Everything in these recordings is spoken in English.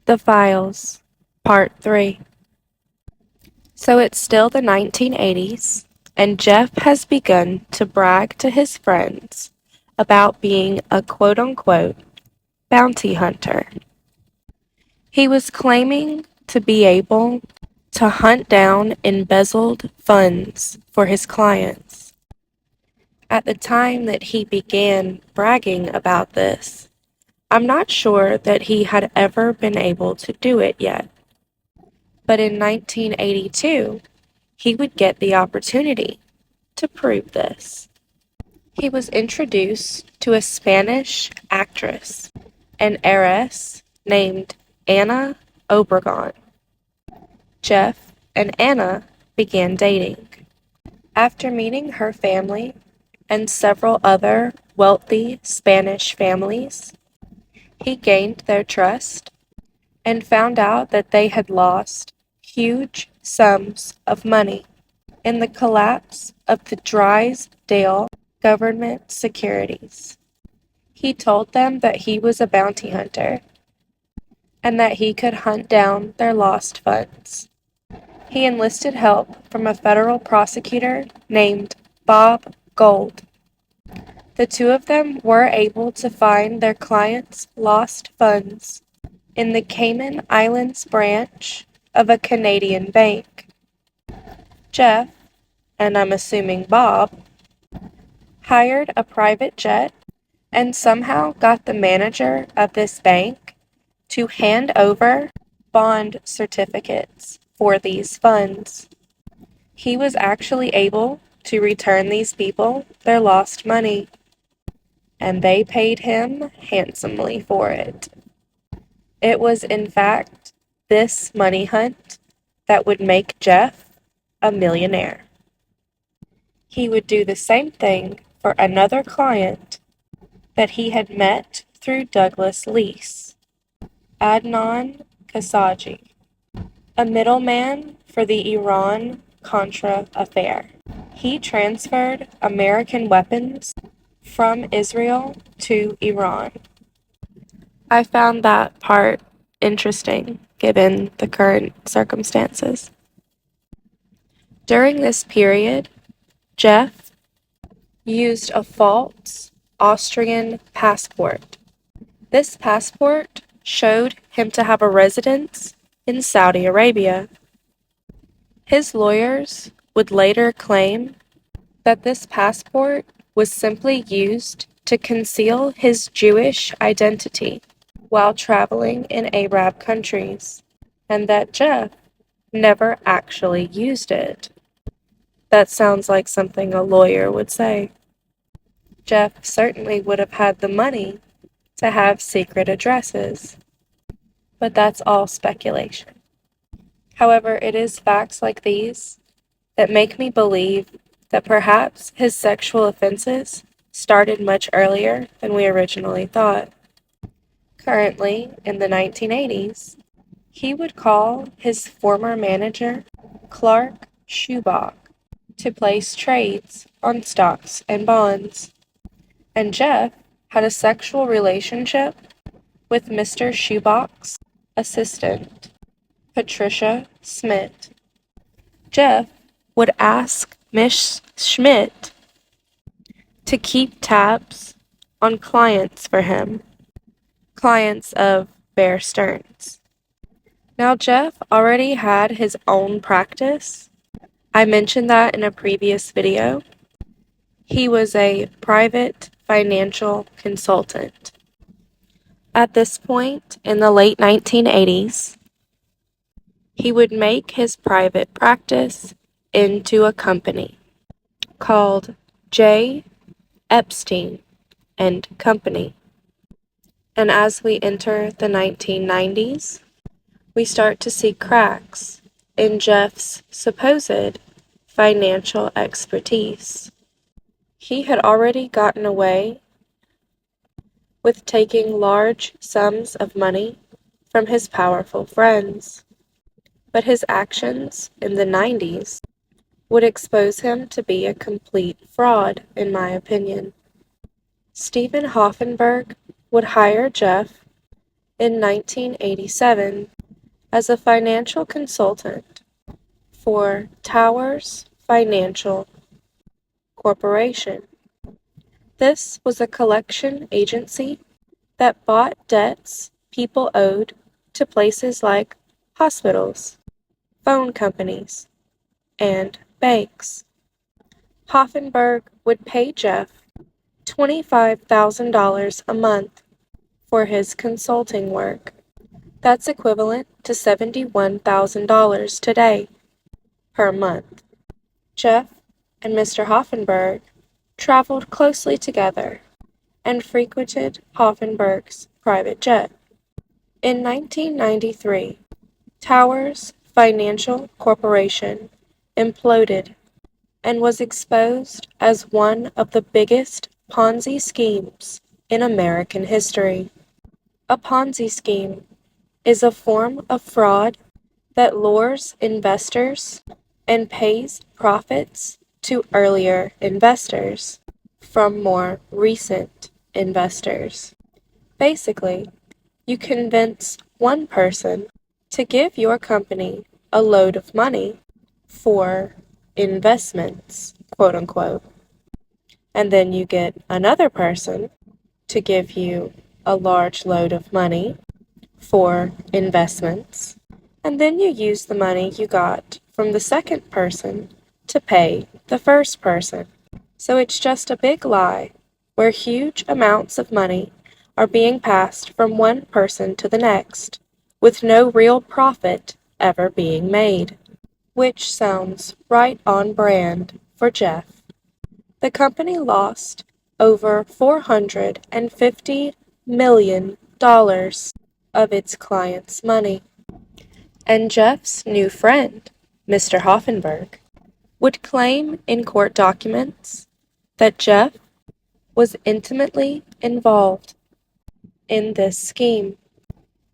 The Files, Part 3. So it's still the 1980s, and Jeff has begun to brag to his friends about being a quote-unquote bounty hunter. He was claiming to be able to hunt down embezzled funds for his clients. At the time that he began bragging about this, I'm not sure that he had ever been able to do it yet. But in 1982, he would get the opportunity to prove this. He was introduced to a Spanish actress, an heiress named Ana Obregon. Jeff and Anna began dating. After meeting her family and several other wealthy Spanish families, he gained their trust and found out that they had lost huge sums of money in the collapse of the Drysdale government securities. He told them that he was a bounty hunter and that he could hunt down their lost funds. He enlisted help from a federal prosecutor named Bob Gold. The two of them were able to find their client's lost funds in the Cayman Islands branch of a Canadian bank. Jeff, and I'm assuming Bob, hired a private jet and somehow got the manager of this bank to hand over bond certificates for these funds. He was actually able to return these people their lost money, and they paid him handsomely for it. It was, in fact, this money hunt that would make Jeff a millionaire. He would do the same thing for another client that he had met through Douglas Lease, Adnan Khashoggi, a middleman for the Iran-Contra affair. He transferred American weapons from Israel to Iran. I found that part interesting, given the current circumstances. During this period, Jeff used a false Austrian passport. This passport showed him to have a residence in Saudi Arabia. His lawyers would later claim that this passport was simply used to conceal his Jewish identity while traveling in Arab countries, and that Jeff never actually used it. That sounds like something a lawyer would say. Jeff certainly would have had the money to have secret addresses, but that's all speculation. However, it is facts like these that make me believe that perhaps his sexual offenses started much earlier than we originally thought. Currently, in the 1980s, he would call his former manager, Clark Schubach, to place trades on stocks and bonds. And Jeff had a sexual relationship with Mr. Schubach's assistant, Patricia Schmidt. Jeff would ask Miss Schmidt to keep tabs on clients for him, clients of Bear Stearns. Now, Jeff already had his own practice. I mentioned that in a previous video. He was a private financial consultant. At this point, in the late 1980s, he would make his private practice into a company called J. Epstein and Company. And as we enter the 1990s, we start to see cracks in Jeff's supposed financial expertise. He had already gotten away with taking large sums of money from his powerful friends, but his actions in the 90s would expose him to be a complete fraud, in my opinion. Stephen Hoffenberg would hire Jeff in 1987 as a financial consultant for Towers Financial Corporation. This was a collection agency that bought debts people owed to places like hospitals, phone companies, and banks. Hoffenberg would pay Jeff $25,000 a month for his consulting work. That's equivalent to $71,000 today per month. Jeff and Mr. Hoffenberg traveled closely together and frequented Hoffenberg's private jet. In 1993, Towers Financial Corporation imploded and was exposed as one of the biggest Ponzi schemes in American history. A Ponzi scheme is a form of fraud that lures investors and pays profits to earlier investors from more recent investors. Basically, you convince one person to give your company a load of money for investments, quote unquote, and then you get another person to give you a large load of money for investments, and then you use the money you got from the second person to pay the first person. So it's just a big lie where huge amounts of money are being passed from one person to the next, with no real profit ever being made, which sounds right on brand for Jeff. The company lost over $450 million of its clients' money. And Jeff's new friend, Mr. Hoffenberg, would claim in court documents that Jeff was intimately involved in this scheme.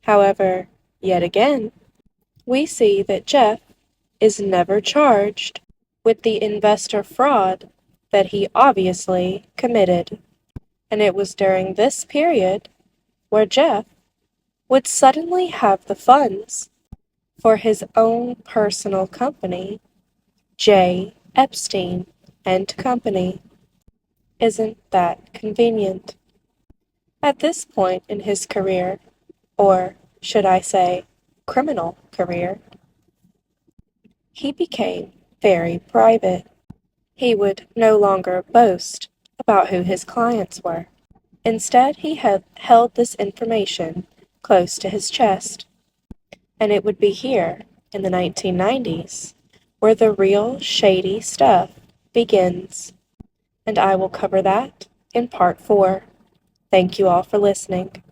However, yet again, we see that Jeff is never charged with the investor fraud that he obviously committed. And it was during this period where Jeff would suddenly have the funds for his own personal company, J. Epstein and Company. Isn't that convenient? At this point in his career, or should I say, criminal career, he became very private. He would no longer boast about who his clients were. Instead, he had held this information close to his chest. And it would be here, in the 1990s, where the real shady stuff begins. And I will cover that in part 4. Thank you all for listening.